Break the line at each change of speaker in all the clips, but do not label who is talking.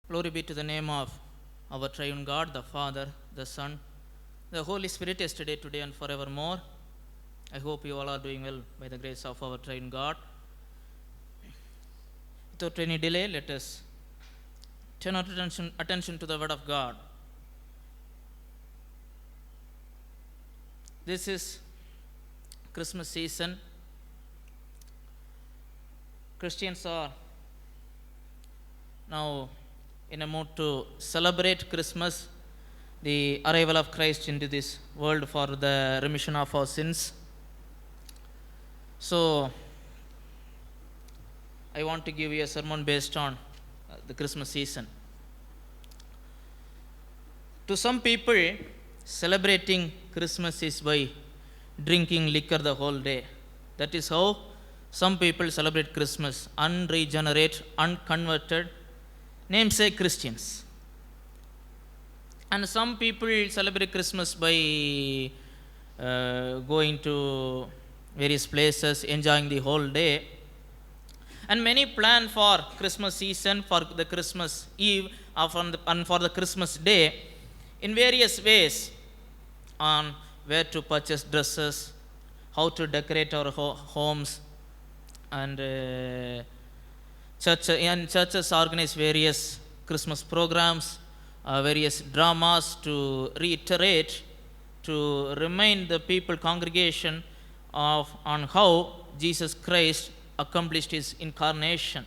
Glory be to the name of our triune God, the Father, the Son, the Holy Spirit, yesterday, today, and forevermore. I hope you all are doing well by the grace of our triune God. Without any delay, let us turn our attention to the Word of God. This is Christmas season. Christians are now in a mood to celebrate Christmas, the arrival of Christ into this world for the remission of our sins. So, I want to give you a sermon based on the Christmas season. To some people, celebrating Christmas is by drinking liquor the whole day. That is how some people celebrate Christmas, unregenerate, unconverted, namesake Christians. And some people celebrate Christmas by going to various places, enjoying the whole day. And many plan for Christmas season, for the Christmas Eve, and for the Christmas day in various ways, on where to purchase dresses, how to decorate our homes, and churches organize various Christmas programs, various dramas to reiterate, to remind the people, congregation, on how Jesus Christ accomplished his incarnation.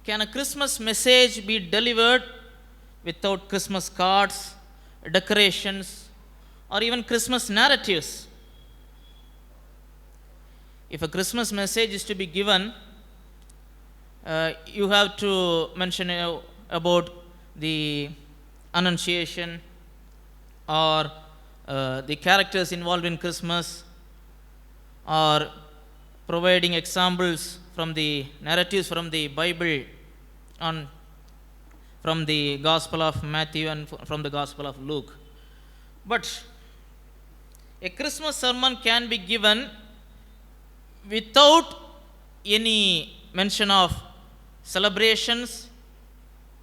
Can a Christmas message be delivered without Christmas cards, decorations, or even Christmas narratives? If a Christmas message is to be given, you have to mention about the Annunciation or the characters involved in Christmas, or providing examples from the narratives from the Bible, from the Gospel of Matthew and from the Gospel of Luke. But a Christmas sermon can be given without any mention of celebrations,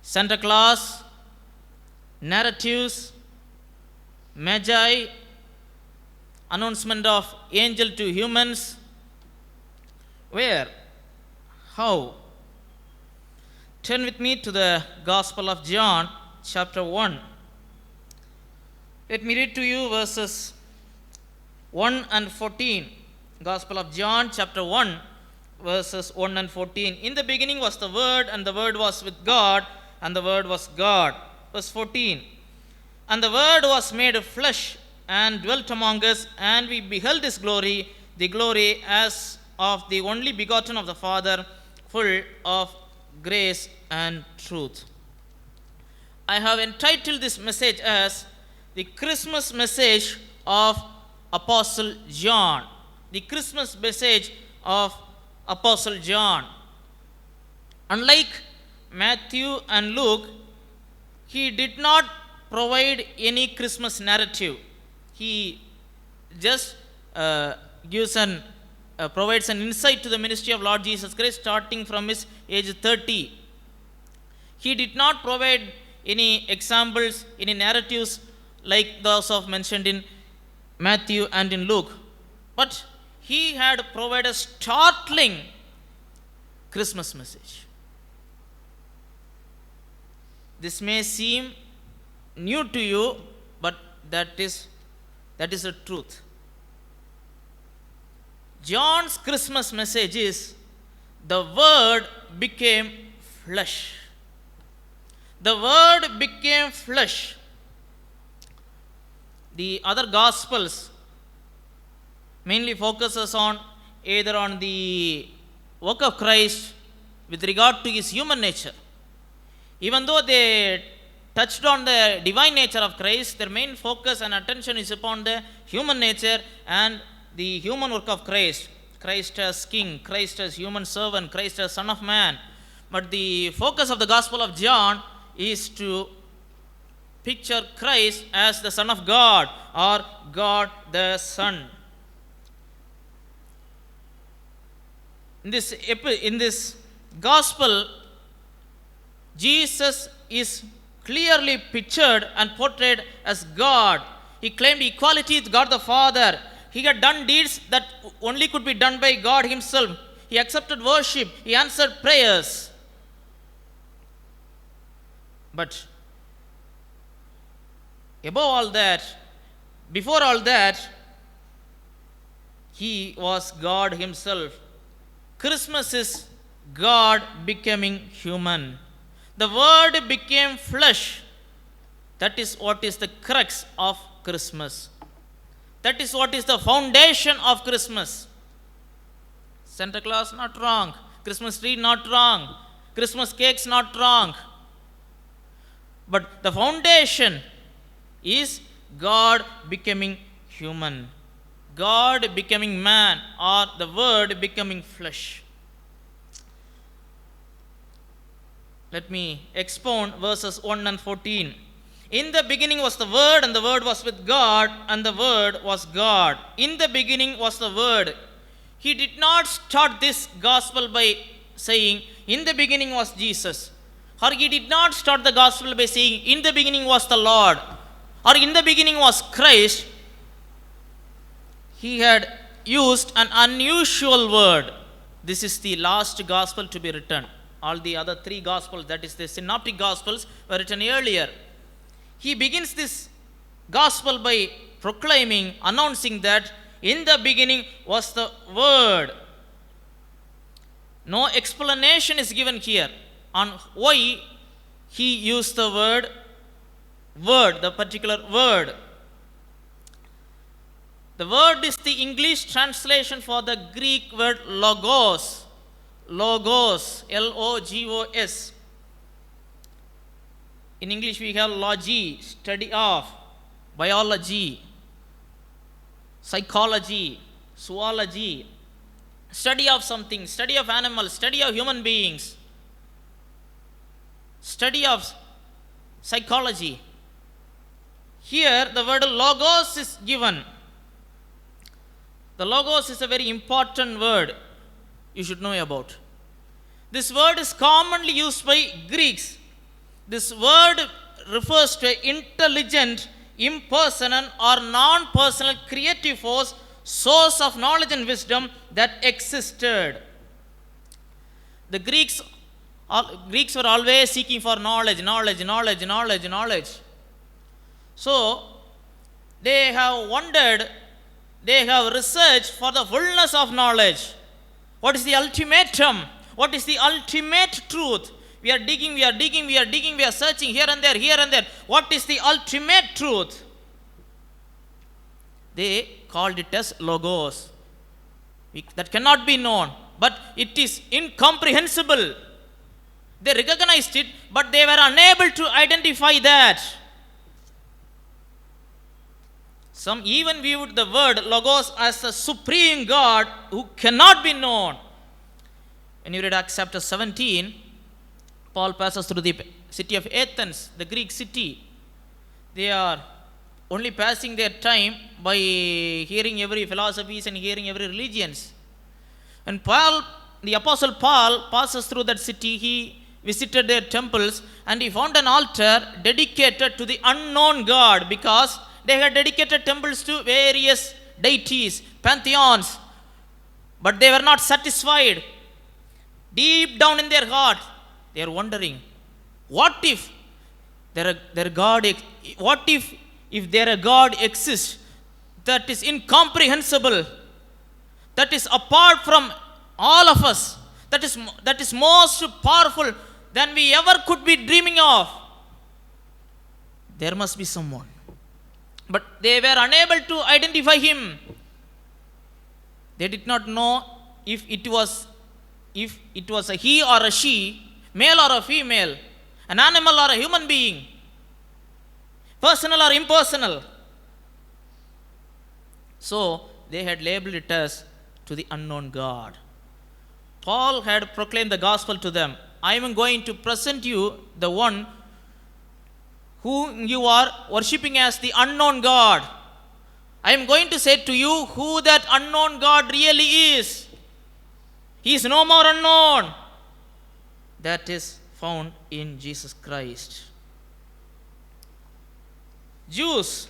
Santa Claus, narratives, magi, announcement of angel to humans. Where? How? Turn with me to the Gospel of John, chapter 1. Let me read to you verses 1 and 14. Gospel of John, chapter 1, verses 1 and 14. In the beginning was the Word, and the Word was with God, and the Word was God. Verse 14. And the Word was made flesh and dwelt among us, and we beheld his glory, the glory as of the only begotten of the Father, full of grace and truth. I have entitled this message as the Christmas message of Apostle John. The Christmas message of Apostle John. Unlike Matthew and Luke, he did not provide any Christmas narrative. He just provides an insight to the ministry of Lord Jesus Christ starting from his age 30. He did not provide any examples, any narratives like those of mentioned in Matthew and in Luke. But he had provided a startling Christmas message. This may seem new to you, but that is the truth. John's Christmas message is the Word became flesh. The Word became flesh. The other Gospels mainly focuses on either on the work of Christ with regard to his human nature. Even though they touched on the divine nature of Christ, their main focus and attention is upon the human nature and the human work of Christ. Christ as King, Christ as human servant, Christ as Son of Man. But the focus of the Gospel of John is to picture Christ as the Son of God, or God the Son. In this Gospel, Jesus is clearly pictured and portrayed as God. He claimed equality with God the Father. He had done deeds that only could be done by God Himself. He accepted worship. He answered prayers. But above all that, before all that, He was God Himself. Christmas is God becoming human. The Word became flesh. That is what is the crux of Christmas. That is what is the foundation of Christmas. Santa Claus not wrong. Christmas tree not wrong. Christmas cakes not wrong. But the foundation is God becoming human. God becoming man, or the Word becoming flesh. Let me expound verses 1 and 14. In the beginning was the Word, and the Word was with God, and the Word was God. In the beginning was the Word. He did not start this gospel by saying, in the beginning was Jesus. Or he did not start the gospel by saying, in the beginning was the Lord. Or in the beginning was Christ. He had used an unusual word. This is the last gospel to be written. All the other three gospels, that is the synoptic gospels, were written earlier. He begins this gospel by proclaiming, announcing that in the beginning was the Word. No explanation is given here on why he used the word, the particular word. The word is the English translation for the Greek word logos. Logos, Logos. In English we have logy, study of, biology, psychology, zoology, study of something, study of animals, study of human beings, study of psychology. Here the word logos is given. The logos is a very important word you should know about. This word is commonly used by Greeks. This word refers to an intelligent, impersonal or non-personal creative force, source of knowledge and wisdom that existed. The Greeks were always seeking for knowledge. So, they have wondered, they have researched for the fullness of knowledge. What is the ultimatum? What is the ultimate truth? We are digging, we are searching here and there. What is the ultimate truth? They called it as logos. That cannot be known, but it is incomprehensible. They recognized it, but they were unable to identify that. Some even viewed the word logos as a supreme God who cannot be known. When you read Acts chapter 17, Paul passes through the city of Athens, the Greek city. They are only passing their time by hearing every philosophies and hearing every religions. And Paul, the apostle Paul, passes through that city. He visited their temples and he found an altar dedicated to the unknown God, because they had dedicated temples to various deities, pantheons, but they were not satisfied. Deep down in their heart, they are wondering, what if their God exists that is incomprehensible, that is apart from all of us, that is most powerful than we ever could be dreaming of? There must be someone. But they were unable to identify him. They did not know if it was a he or a she, male or a female, an animal or a human being, personal or impersonal. So they had labeled it as to the unknown God. Paul had proclaimed the gospel to them. I am going to present you the one whom you are worshipping as the unknown God. I am going to say to you who that unknown God really is. He is no more unknown. That is found in Jesus Christ. Jews,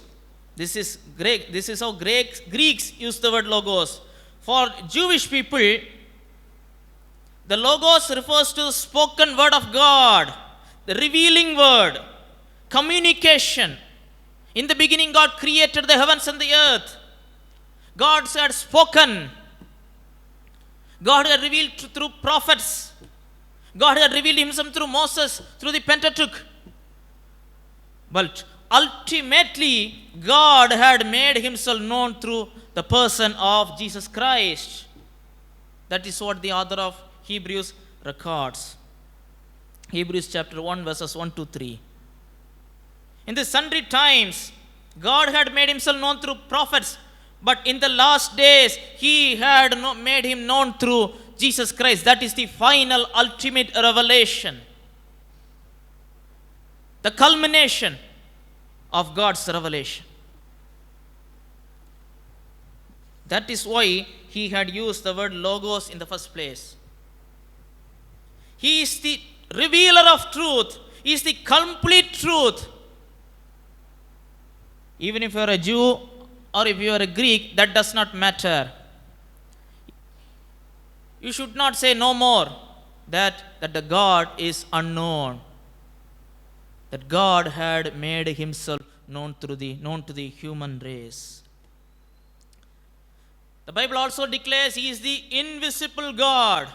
this is how Greeks use the word logos. For Jewish people, the logos refers to the spoken word of God, the revealing word, communication. In the beginning, God created the heavens and the earth. God had spoken. God had revealed through prophets. God had revealed himself through Moses, through the Pentateuch. But ultimately, God had made himself known through the person of Jesus Christ. That is what the author of Hebrews records. Hebrews chapter 1 verses 1 to 3. In the sundry times, God had made himself known through prophets, but in the last days, he had made him known through Jesus Christ. That is the final, ultimate revelation. The culmination of God's revelation. That is why he had used the word logos in the first place. He is the revealer of truth. He is the complete truth. Even if you are a Jew or if you are a Greek, that does not matter. You should not say no more that the God is unknown. That God had made himself known to the human race. The Bible also declares he is the invisible God.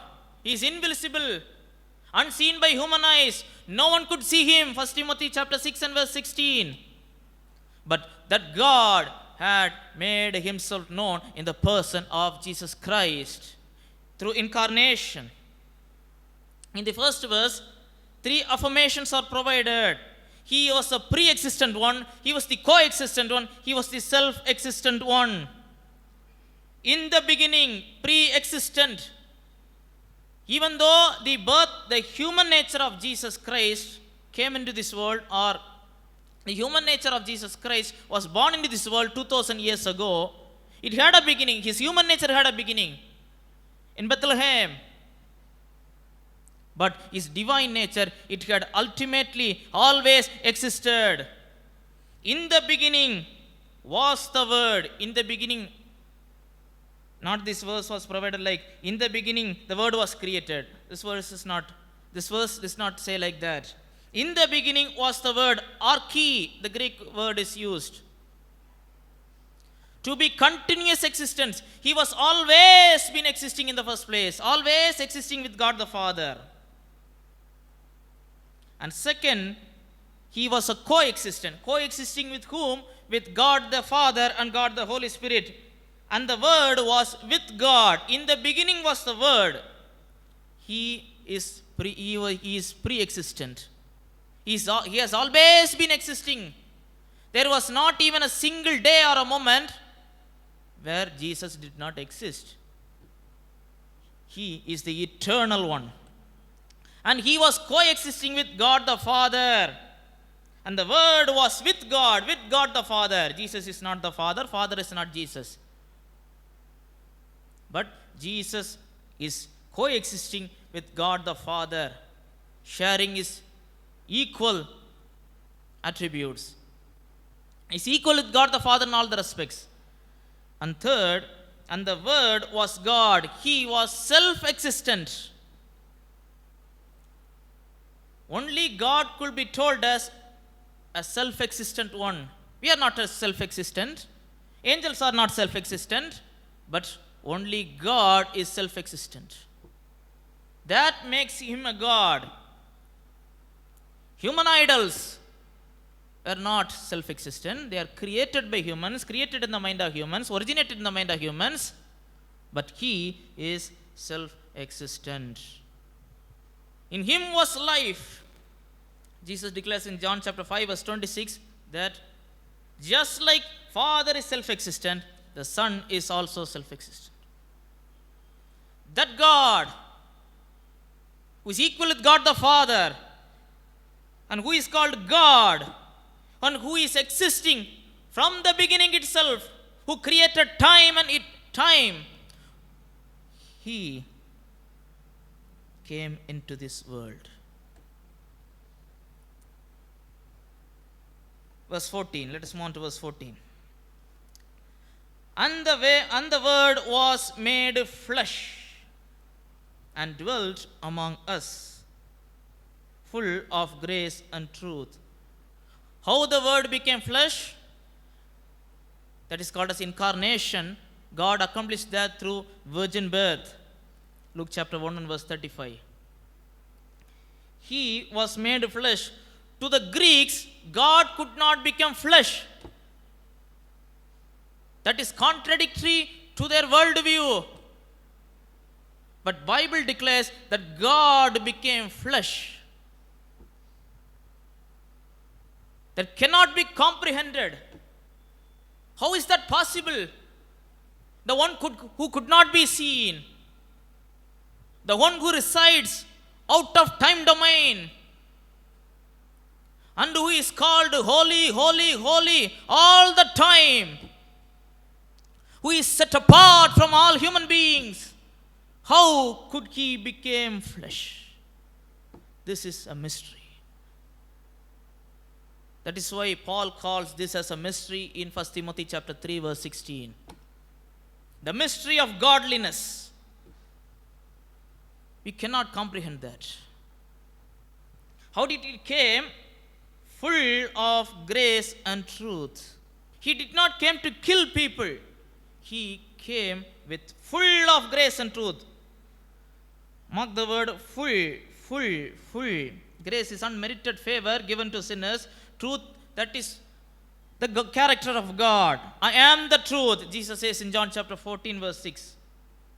He is invisible, unseen by human eyes. No one could see him. 1 Timothy chapter 6 and verse 16. But that God had made himself known in the person of Jesus Christ through incarnation. In the first verse, 3 affirmations are provided. He was a pre-existent one, he was the co-existent one, he was the self-existent one. In the beginning, pre-existent. Even though the human nature of Jesus Christ came into this world, or the human nature of Jesus Christ was born into this world 2000 years ago, it had a beginning. His human nature had a beginning in Bethlehem. But his divine nature, it had ultimately always existed. In the beginning was the Word. In the beginning, not this verse was provided like, in the beginning the Word was created. This verse does not say like that. In the beginning was the word arche, the Greek word is used. To be continuous existence. He was always been existing in the first place, always existing with God the Father. And second, he was a coexistent. Coexisting with whom? With God the Father and God the Holy Spirit. And the Word was with God. In the beginning was the Word. He is pre-existent. He has always been existing. There was not even a single day or a moment where Jesus did not exist. He is the eternal one. And he was coexisting with God the Father. And the Word was with God the Father. Jesus is not the Father, Father is not Jesus. But Jesus is coexisting with God the Father, sharing his equal attributes. He's equal with God the Father in all the respects. And third, and the Word was God. He was self-existent. Only God could be told as a self-existent one. We are not self-existent. Angels are not self-existent. But only God is self-existent. That makes him a God. Human idols are not self-existent. They are created by humans, created in the mind of humans, originated in the mind of humans. But he is self-existent. In him was life. Jesus declares in John chapter 5 verse 26 that just like Father is self-existent, the Son is also self-existent. That God, who is equal with God the Father, and who is called God, and who is existing from the beginning itself, who created time and time, he came into this world. Verse 14. Let us move on to verse 14. And the word was made flesh and dwelt among us, full of grace and truth. How the word became flesh? That is called as incarnation. God accomplished that through virgin birth. Luke chapter 1 and verse 35. He was made flesh. To the Greeks, God could not become flesh. That is contradictory to their worldview. But Bible declares that God became flesh. That cannot be comprehended. How is that possible? The one who could not be seen, the one who resides out of time domain, and who is called holy, holy, holy all the time, who is set apart from all human beings. How could he become flesh? This is a mystery. That is why Paul calls this as a mystery in 1 Timothy chapter 3 verse 16. The mystery of godliness. We cannot comprehend that. How did it came? Full of grace and truth. He did not come to kill people. He came with full of grace and truth. Mark the word full, full, full. Grace is unmerited favor given to sinners. Truth, that is the character of God. I am the truth, Jesus says in John chapter 14 verse 6.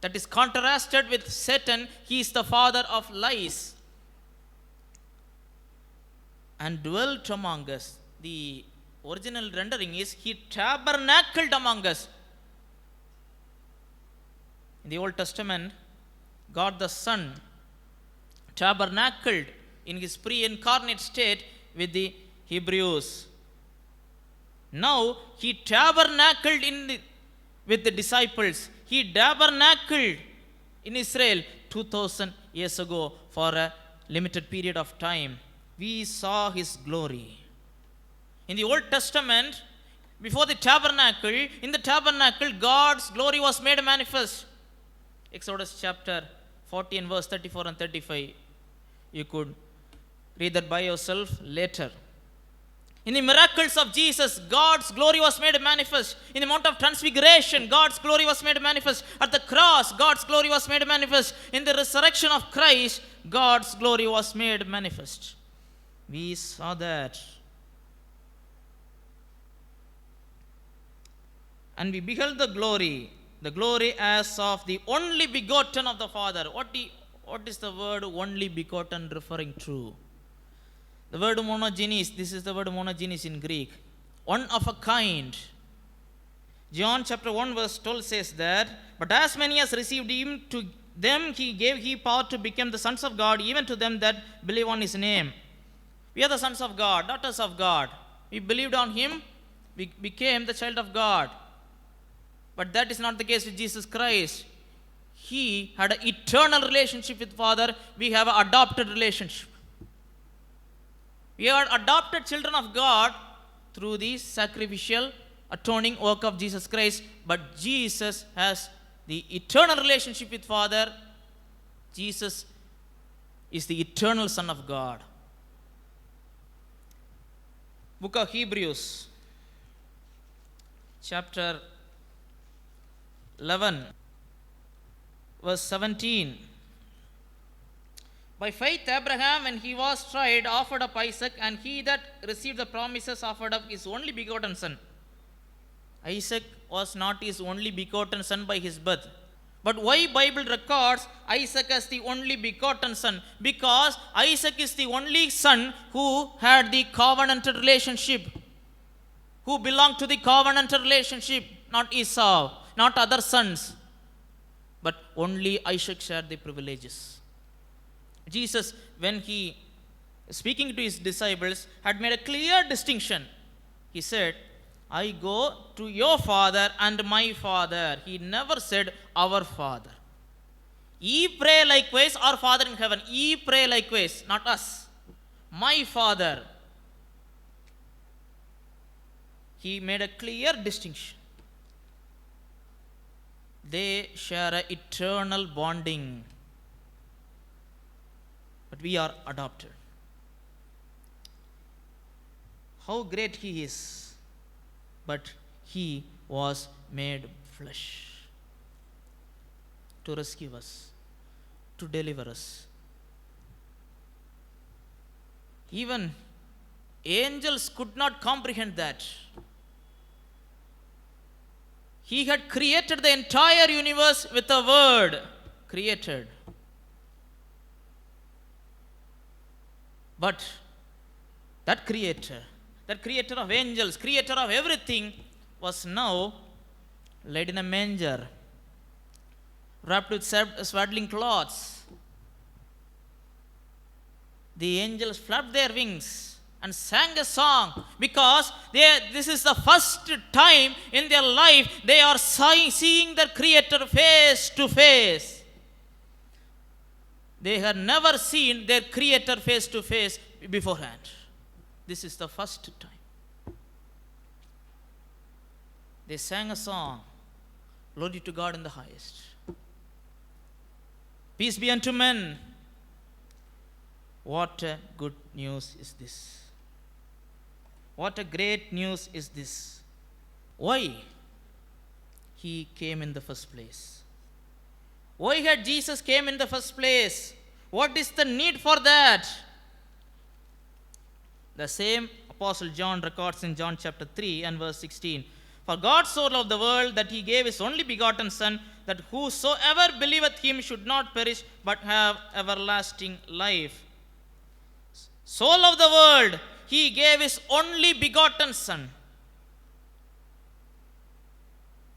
That is contrasted with Satan. He is the father of lies. And dwelt among us. The original rendering is he tabernacled among us. In the Old Testament, God the Son tabernacled in his pre-incarnate state with the Hebrews. Now he tabernacled with the disciples. He tabernacled in Israel 2000 years ago for a limited period of time. We saw his glory. In the Old Testament, before the tabernacle, in the tabernacle, God's glory was made manifest. Exodus chapter 40 and verse 34 and 35. You could read that by yourself later. In the miracles of Jesus, God's glory was made manifest. In the Mount of Transfiguration, God's glory was made manifest. At the cross, God's glory was made manifest. In the resurrection of Christ, God's glory was made manifest. We saw that. And we beheld the glory as of the only begotten of the Father. What is the word only begotten referring to? The word monogenes, this is the word monogenes in Greek. One of a kind. John chapter 1 verse 12 says that, but as many as received him, to them he gave power to become the sons of God, even to them that believe on his name. We are the sons of God, daughters of God. We believed on him, we became the child of God. But that is not the case with Jesus Christ. He had an eternal relationship with Father. We have an adopted relationship. We are adopted children of God through the sacrificial atoning work of Jesus Christ. But Jesus has the eternal relationship with Father. Jesus is the eternal Son of God. Book of Hebrews, chapter 11, verse 17. By faith Abraham, when he was tried, offered up Isaac, and he that received the promises offered up his only begotten son. Isaac was not his only begotten son by his birth. But why Bible records Isaac as the only begotten son? Because Isaac is the only son who had the covenanted relationship, who belonged to the covenanted relationship, not Esau, not other sons, but only Isaac shared the privileges. Jesus, when he, speaking to his disciples, had made a clear distinction. He said, I go to your father and my father. He never said our father. Ye pray likewise, our Father in heaven. Ye pray likewise, not us. My Father. he made a clear distinction. They share an eternal bonding, but we are adopted. How great he is, but he was made flesh to rescue us, to deliver us. Even angels could not comprehend that. He had created the entire universe with a word. Created. But that creator of angels, creator of everything, was now laid in a manger, wrapped with swaddling cloths. The angels flapped their wings and sang a song, because this is the first time in their life they are seeing their creator face to face. They had never seen their creator face to face beforehand. This is the first time. They sang a song, glory to God in the highest, peace be unto men. What a good news is this. What a great news is this. Why he came in the first place? Why had Jesus came in the first place? What is the need for that? The same Apostle John records in John chapter 3 and verse 16. For God so loved the world that he gave his only begotten Son, that whosoever believeth him should not perish but have everlasting life. So loved the world, he gave his only begotten Son.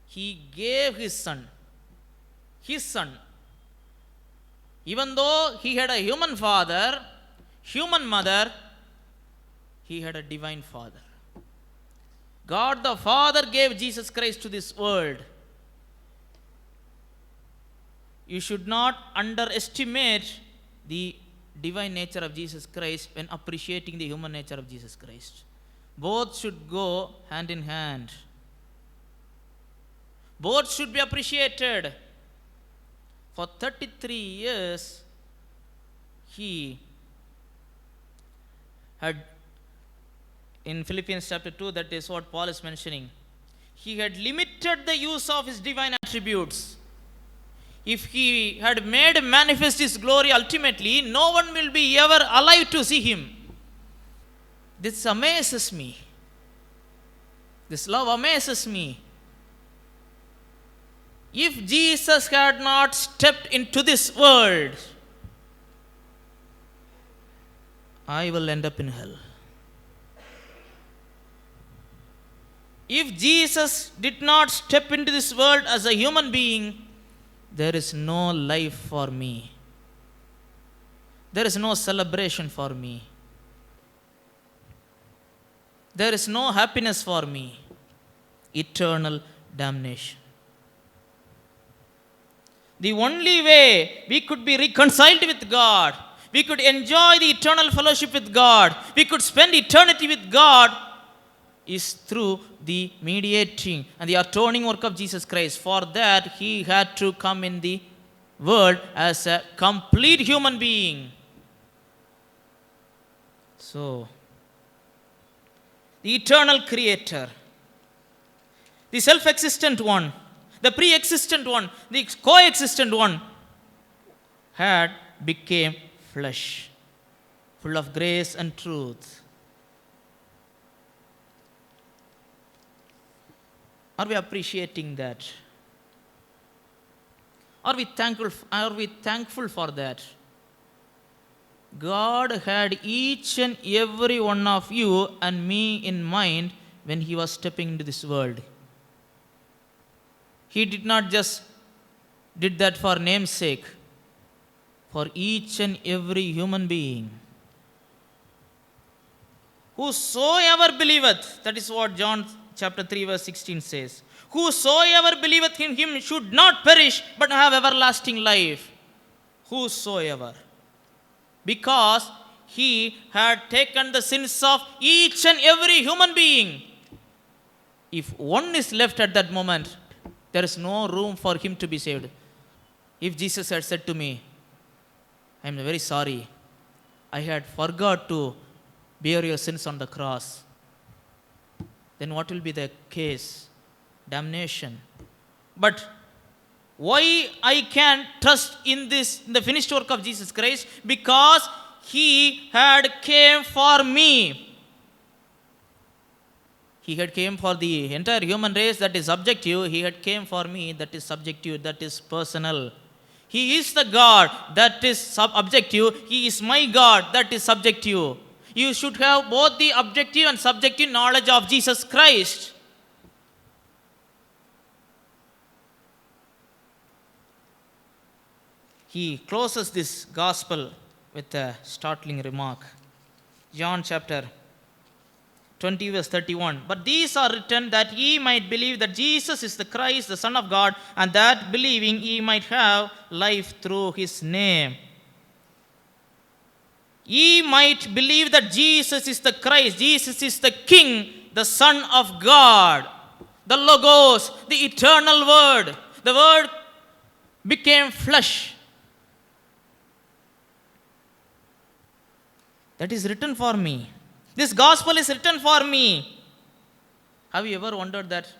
He gave his Son. His Son. Even though he had a human father, human mother, he had a divine Father. God the Father gave Jesus Christ to this world. You should not underestimate the divine nature of Jesus Christ when appreciating the human nature of Jesus Christ. Both should go hand in hand. Both should be appreciated. For 33 years, he had, in Philippians chapter 2, that is what Paul is mentioning, he had limited the use of his divine attributes. If he had made manifest his glory ultimately, no one will be ever alive to see him. This amazes me. This love amazes me. If Jesus had not stepped into this world, I will end up in hell. If Jesus did not step into this world as a human being, there is no life for me. There is no celebration for me. There is no happiness for me. Eternal damnation. The only way we could be reconciled with God, we could enjoy the eternal fellowship with God, we could spend eternity with God, is through the mediating and the atoning work of Jesus Christ. For that, he had to come in the world as a complete human being. So, the eternal creator, the self-existent one, the pre-existent one, the coexistent one, had became flesh, full of grace and truth. Are we appreciating that? Are we thankful for that? God had each and every one of you and me in mind when he was stepping into this world. He did not just did that for name's sake, for each and every human being. Whosoever believeth, that is what John chapter 3 verse 16 says. Whosoever believeth in him should not perish but have everlasting life. Whosoever. Because he had taken the sins of each and every human being. If one is left at that moment, there is no room for him to be saved. If Jesus had said to me, I am very sorry, I had forgot to bear your sins on the cross, then what will be the case? Damnation. But why I can trust in this, in the finished work of Jesus Christ? Because he had came for me. He had came for the entire human race, that is subjective. He had came for me, that is subjective, that is personal. He is the God, that is objective. He is my God, that is subjective. You should have both the objective and subjective knowledge of Jesus Christ. He closes this gospel with a startling remark. John chapter 20 verse 31. But these are written that ye might believe that Jesus is the Christ, the Son of God, and that believing ye might have life through his name. Ye might believe that Jesus is the Christ, Jesus is the King, the Son of God, the Logos, the eternal Word. The Word became flesh. That is written for me. This gospel is written for me. Have you ever wondered that?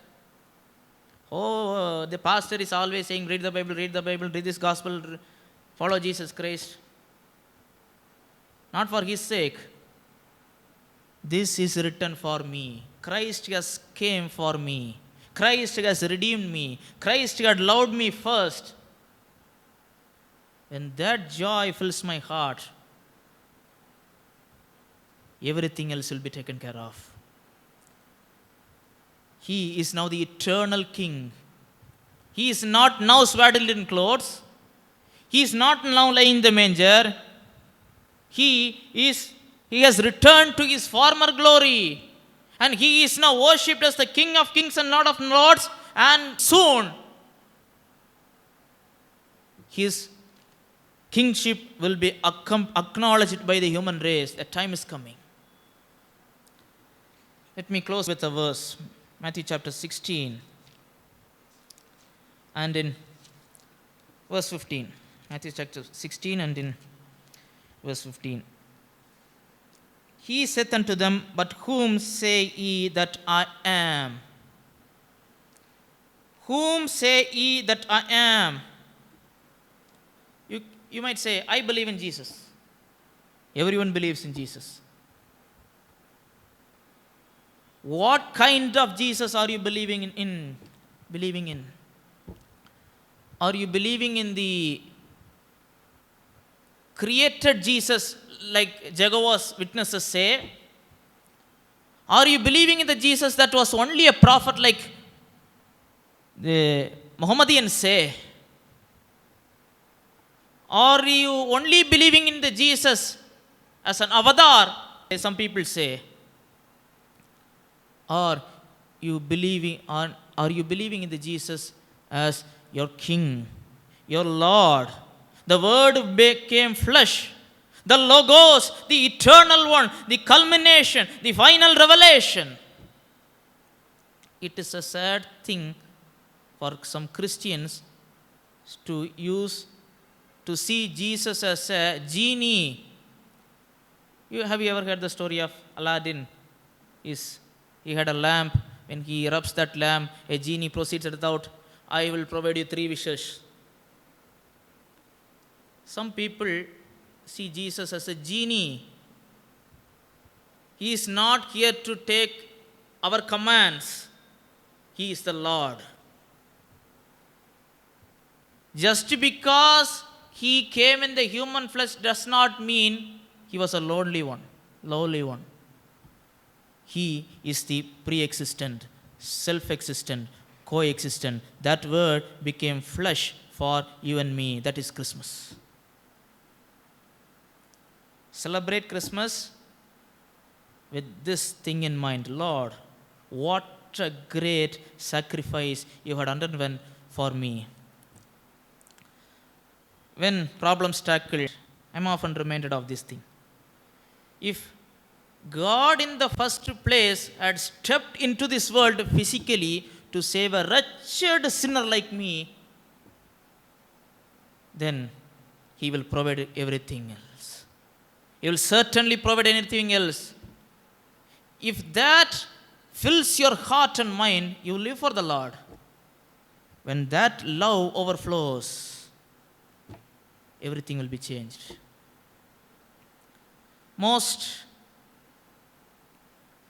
Oh, the pastor is always saying, read the Bible, read this gospel, follow Jesus Christ. Not for his sake. This is written for me. Christ has came for me. Christ has redeemed me. Christ had loved me first. When that joy fills my heart, everything else will be taken care of. He is now the eternal King. He is not now swaddled in clothes. He is not now lying in the manger. He has returned to his former glory. And he is now worshipped as the King of kings and Lord of lords. And soon, his kingship will be acknowledged by the human race. The time is coming. Let me close with a verse. Matthew chapter 16. And in verse 15. Matthew chapter 16 and in verse 15. He saith unto them, but whom say ye that I am? Whom say ye that I am? You might say, I believe in Jesus. Everyone believes in Jesus. What kind of Jesus are you believing in? Are you believing in the created Jesus, like Jehovah's Witnesses say? Are you believing in the Jesus that was only a prophet, like the Mohammedans say? Are you only believing in the Jesus as an avatar, as some people say? Are you believing in the Jesus as your King, your Lord? The Word became flesh. The Logos, the eternal one, the culmination, the final revelation. It is a sad thing for some Christians to see Jesus as a genie. Have you ever heard the story of Aladdin? He had a lamp. When he rubs that lamp, a genie proceeds without, I will provide you 3 wishes. Some people see Jesus as a genie. He is not here to take our commands. He is the Lord. Just because he came in the human flesh does not mean he was a lowly one. He is the pre-existent, self-existent, co-existent. That Word became flesh for you and me. That is Christmas. Celebrate Christmas with this thing in mind. Lord, what a great sacrifice you had undergone for me. When problems tackle, I'm often reminded of this thing. If God in the first place had stepped into this world physically to save a wretched sinner like me, then He will provide everything else. He will certainly provide anything else. If that fills your heart and mind, you live for the Lord. When that love overflows, everything will be changed. Most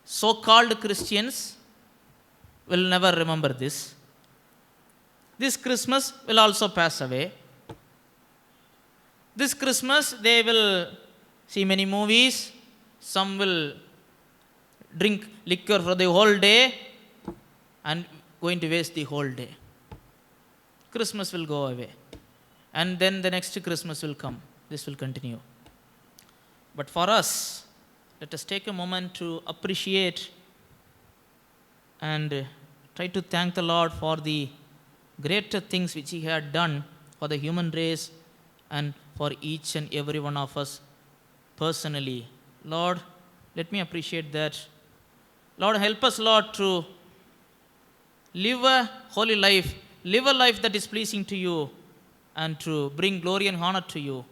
so-called Christians will never remember this. This Christmas will also pass away. This Christmas they will see many movies. Some will drink liquor for the whole day and going to waste the whole day. Christmas will go away. And then the next Christmas will come. This will continue. But for us, let us take a moment to appreciate and try to thank the Lord for the greater things which He had done for the human race and for each and every one of us personally. Lord, let me appreciate that. Lord, help us, Lord, to live a holy life, live a life that is pleasing to You, and to bring glory and honor to You.